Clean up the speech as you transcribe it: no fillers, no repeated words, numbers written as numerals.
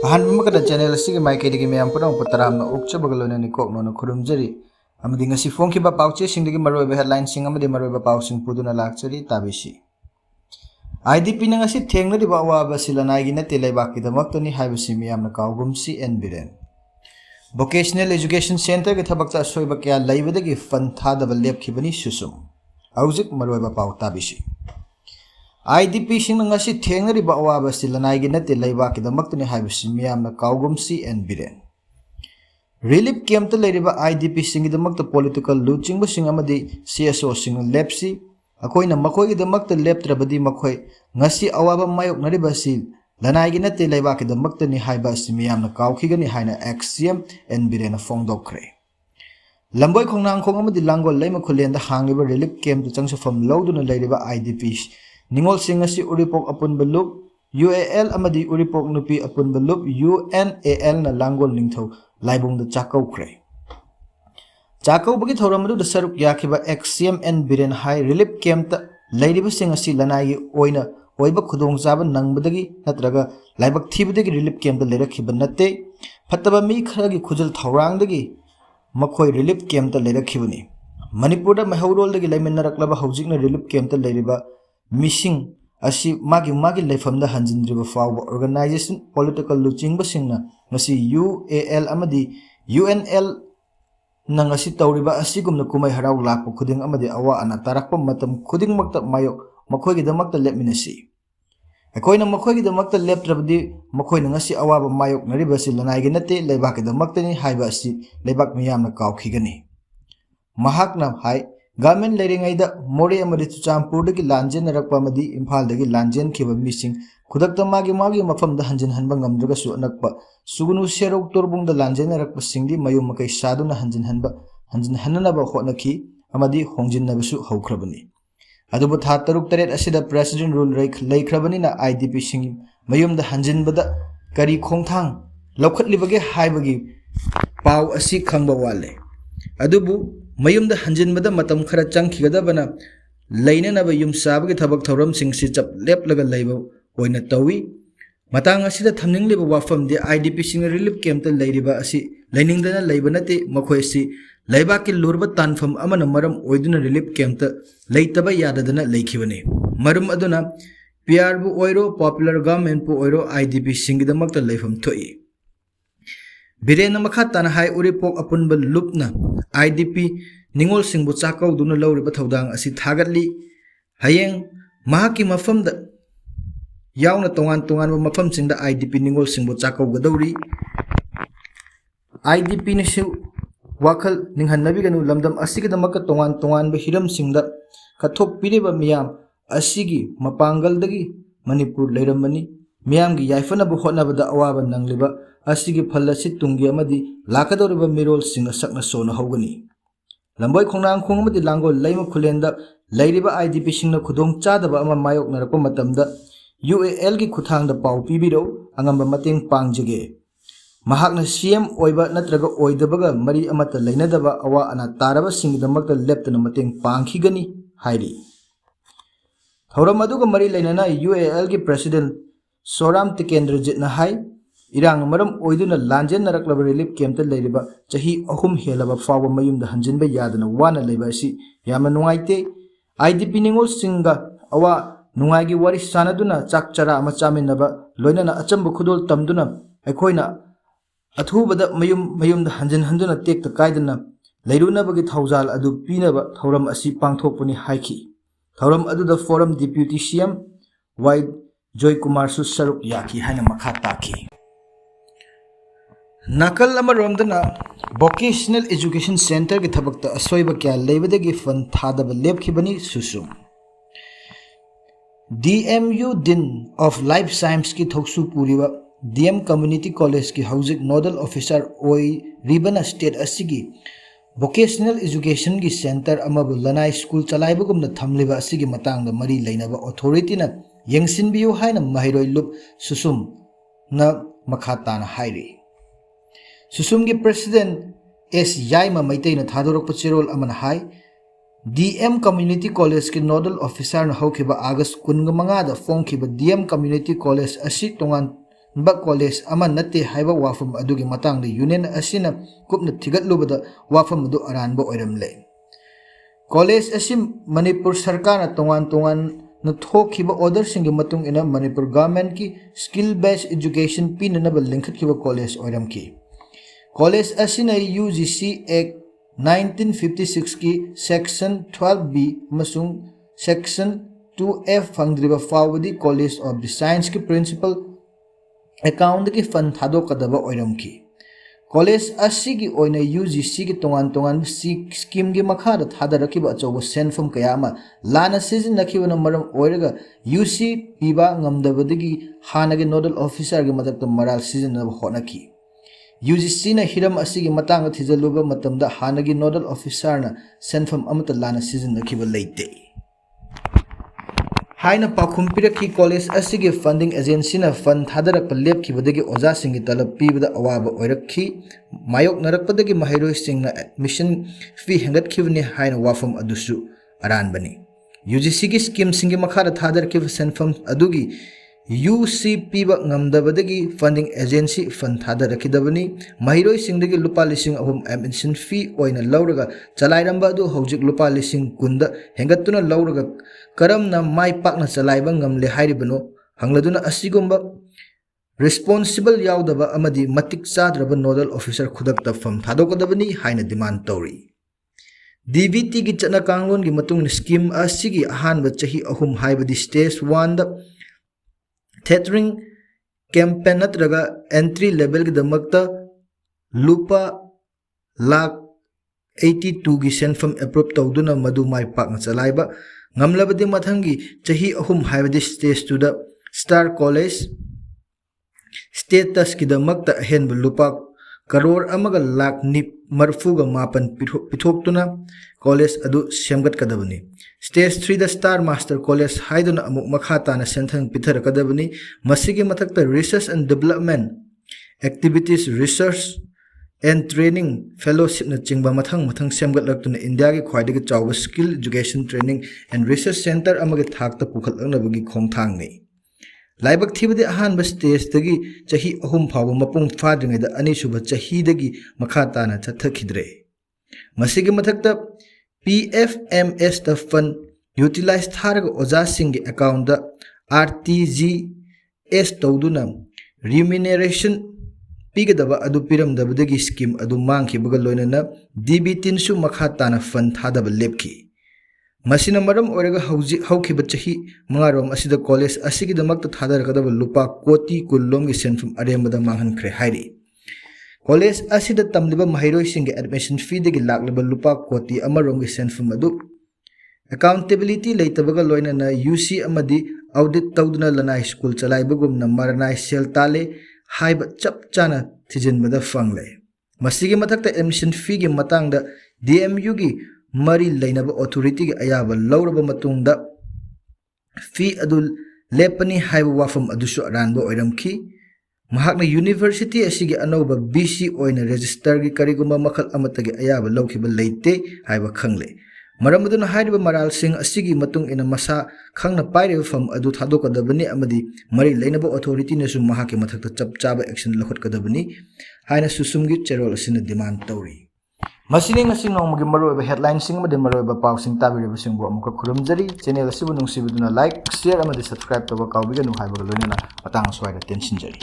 अहनमकदा channel असिगे माइकेदगी मैम पुनः पतरामना उक्चबगलोने निकोकनो खुरुमजरी अमदि ngasi फोंखिबा पाउचे सिंगदगी मरोइबा हेडलाइन सिंग अमदि मरोइबा पाउसिंग पुदुना लाक्चरी ताबिसी IDP na ngasi थेंगनदिबा अवाबा सिलनाइगी नते लेबाकि दमक्तनि हाइबसि मियामना काउगुमसी N Biren vocational education centre के थबकता असोइबा क्या लैबदगी फंड थादबा लेपखिबनि सुसुम औजिक मरोइबा पाउ ताबिसी IDP सिंग ngasi थेंगनदिबा अवाबा सिलनाइगी नते लेबाकि दमक्तनि हाइबसि मियामना काउगुमसी एन बिरेन रिलीफ कैंप लेरिबा IDP सिंगिदमक्ता पॉलिटिकल लूचिंग सिंग अमदि CSO सिंग लेप्सी अकोइना मखोइगी दमक्ता लेप्त्रबदि मखोइ ngasi अवाबा मायोकनरिबासि लनाइगी नते लेबाकि दमक्तनि हाइबासि मियामना काउखिगनि हाइना एक्सियम एन बिरेन फोंगदोखरे लंबोय खोंनांग खोंग अमदि लांगोल लैमा खुलेंदा हांगिबा रिलीफ कैंप चंगसफम लौदुना लेरिबा IDP निंगोल सिंग असि उरिपोक अपुनबा लुप UAL अमदि उरिपोक नुपी अपुनबा लुप UNAL ना लांगोल निंगथौ लाइबोंद चाकौख्रे चाकौबगी थौरमदुद सरुक याखिबा एक्सियम एन बिरेन हाई रिलीफ कैंप लैरिबसिंग असि लनाइगी ओइना ओइबा खुदोंचाबा नंगबदगी नत्रगा लाइबक थीबदगी रिलीफ कैंप लेरखिबा नते फत्तबा मी खरगी खुजल थौरांगदगी मखोइ रिलीफ कैंप लेरखिबनी मणिपुरदा महौरोलदगी लैमिनरक्लबा हौजिकना रिलीफ कैंप लेरिबा मिसिंग असि मागी लेफमदा हंजिनद्रिबा फावबा ऑर्गेनाइजेशन पॉलिटिकल लुचिंगबसिंगना ngasi UAL amadi UNL nangasi tawriba asigumna kumai harau lakpa khuding amadi awa ana tarakpa matam khuding makta mayok makhoi gi damakta lepminasi akoina makhoi gi damakta leptrabdi makhoi ngasi awa ba mayok naribasi lanai gi nate leibak gi damakta ni haiba asi leibak miyamna kawkhigani mahakna hai government leiringaida more amadi chuchampur dagi lanjen narakpa amadi imphal dagi lanjen khiba mising खुदक्ता मागी मफमदा हंजिन हनबा ngamdragasu anakpa sugunu serok torbungda lanjena rakpa singdi mayum makai saduna hंजिन हननबा होनखि amadi hongjinnabasu haukrabani adubu tha taruk taret asida president rule leikrabani na IDP sing mayumda hanjinbada kari khongthang lokhatlibage haibagi pau asi khangba wale adubu mayumda hanjinbada matam khara changkhigadabana leinanaba yum sabagi thabak thoram sing si chap leplaga leiba ओइना तवी मतंग असिदा थमनिंगलिबा वाफम दे IDP सिंग relief camp त लैरिबा असि लैनिंगदना लैबा नते मखोइ सि लैबा के लुरबा तानफम अमन मरम ओइदुना रिलीफ कैंप त लैतबा याददना लैखिबने मरम अदुना PR बु ओइरो पॉपुलर गवर्नमेंट बु ओइरो IDP सिंगिदमक त लैफम थोइ बिरेन मखा तन हाइ उरिपोक अपुनबा लुपना IDP निंगोल सिंगबु चाकौदुना लौरिबा थौदांग असि थागतली हयेंग महाकी मफम द यावना तोंगान मफम सिंगदा IDP निंगोल सिंगबो चाकौगदौरी IDP निसु वाखल निंहन्नबिगनु लमदम असिगदमक तोंगान हिरम सिंगदा कथोक पिरेबा मियाम असिगी मपांगलदगी मणिपुर लैरमनी मियामगी याइफनबु होटनबदा अवाबा नंगलिबा असिगी फल्लसि तुंगी अमदि लाकदौरिबा मिरोल सिंग सकना सोना हौगनी लंबोय खोंनांग खोंगमदि लांगोल लैम खुलेंदा लैरिबा IDP सिंगना खुदोंग चादबा अमा मायोक नरकपा मतमदा UAL की खुथांग पाउ पीबिरो अंगम मतेंग पांगजगे महाकना CM ओइबा नत्रगा ओइदबगा मरी अमत लैनदबा अवा अना तारबा सिंगदमक लेप्तना मतेंग पांगखिगनी हाइरी थौरम अदुगा मरी लैनना UAL की प्रेसिडेंट सोराम तिकेंद्रजीत न हाई इरांग मरम ओइदुना लांजेन नरकलबा रिलीफ कैंप त लैरिबा चही अहुम हेलबा फाव मयुमदा हंजिनबा यादना वाना लैबासी यामा नुंगाइते IDP निंगोल सिंगा अवा नुंगाइगी वारी सानदुना चाक चरा अमा चामिनबा लोइनना अचंब खुदोल तमदुना अखोइना अथुबदा मयुमदा हंजिन टेक्ता कायदना लैरुनबगी थौजाल अदु पीनबा थौरम असि पांगथोकपनि हाइखि थौरम अदुदा former deputy CM Y Joykumar सु सरुक याखि हाइना मखा ताखि नाकल अमरोमदना वोकेशनल एजुकेशन सेंटर की थबकता असोइबा क्या लेबदगी फंड थादबा लेपखिबनी सुसुम DMU dean of life science की थोक्सु पूरीबा DM कम्युनिटी कॉलेज की हाउजिक नोडल ऑफिसर ओई रिबन स्टेट असिगी वोकेशनल एजुकेशन की सेंटर अमबु लनाई स्कूल चलाइबगुमना थमलिबा असिगी मतंगदा मरी लैनबा अथॉरिटी ना यंगसिनबियु हाइना महिरोइ लुप सुसुम न मखाताना हाइरी सुसुम की प्रेसिडेंट S याइमा मैतैना थादोरक चेरोल अमन हाई DM Community College की नोडल ऑफिसर न हौखिबा अगस्त 15 दा फोंखिबा DM Community College असि तोंगान ba college ama natte haiba wafam adugi matang de union asina kupna thigatlubada wafam adu aranba oiramle college asim Manipur sarkar na tongan na thokiba order singi matung ina Manipur government ki skill based education pinanaba linkhat kiba college oiramki college asina UGC Act 1956 ki section 12B masung section 2F fangdriba fawadi college of the science ki principal account ki fund thadokadaba oiramki college asigi oina UGC ki tongan scheme gi makhada thadarakiba achoba senfam kayama lana season nakibana maram oiraga UC piba ngamdabadigi hanagi nodal officer gi madakta maral season na honaki UGC na hiram asigi matang thijaluba matamda hanagi nodal officer na senfam amata lana season nakiba leite haina pakumpiraki college asigi funding agency na fund thadarak lep kibadagi oja singi talab pibada awaba oirakhi mayok narakpadagi mahairoi singna admission fee hengat kibni haina wafam adusu aranbani UGC gi scheme singi makhara thadar kib senfam adugi UC piba ngamdabadagi funding agency fund thadarakidabani mahairoi singdagi lupa lising ahum admission fee oina lauraga chalairamba adu hojik lupa lising kunda hengatuna lauraga karamna mai pakna chalaiba ngamle hairibano hangladuna asigumba responsible yaudaba amadi matik chadraba nodal officer khudakta fam thadokadabani haina demand tori DBT gi chana kanglon gi matung scheme asigi ahanba chahi ahum haibadi stage 1 da tethering campaign natraga entry level gi damakta lupa lakh 82 gi senfam approve tawduna madu mai pakna chalaiba ngamlabadi mathangi chahi ahum haibadi stage to the star college status ki damakta henba lupa crore amaga lakh nip marfuga mapan pithoktuna college adu semgat kadabani stage 3 the star master college haiduna amuk makhata na senthang pithar kadabani masigi mathakta research and development activities research and training fellowship na chingba mathang semgat laktuna India gi khwaidagi chawba skill education training and research center amagi thakta pukhatlangna khongthang ni laibak thibadi ahanba stage dagi chahi ahum phawa mapung phadringai da ani suba chahi dagi makhata na chathakidre masigi mathakta PFMS the fund utilize tharaga oja singi account da RTGS tawduna remuneration pigadaba adu piramdabadagi scheme adu mangkhibaga loinana DB3 su makhata na fund thadaba lepki masina maram oraga haukiba chahi mangarom asida college asigi damakta thadarkadaba lupa koti kullom gi senfum aremada manghankhre hairi college asida tamliba mahairoi singi admission fee degi laklaba lupa koti amarom gi senfum adu accountability leitabaga loinana UC amadi audit tawduna lanai school chalaibagumna maranai sel tale haiba chap chana thijinbada fangle masigi mathakta admission fee gi matangda DMU gi mari lainaba authority gi ayaba lauraba matungda fee adul lepani haiba wafam adusu aranba oiramki mahakna university asigi anoba BC oina register gi kariguma makhal amatagi ayaba lawkiba leite haiba khangle maramuduna haiba maral sing asigi matung ina masa khangna pairiba fam adu thadokadabani amadi mari lainaba authority nasu mahaki mathakta chapchaba action lakhotkadabani haina susumgi cherol asina demand tawri masini ngasi nongmagi maroiba headline sing amadi maroiba pawsing tabiriba singbu amuka khurumjari channel asibu nungsibuduna like share amadi subscribe toba kawbiganu haiba loinana matang aswaida tensinjari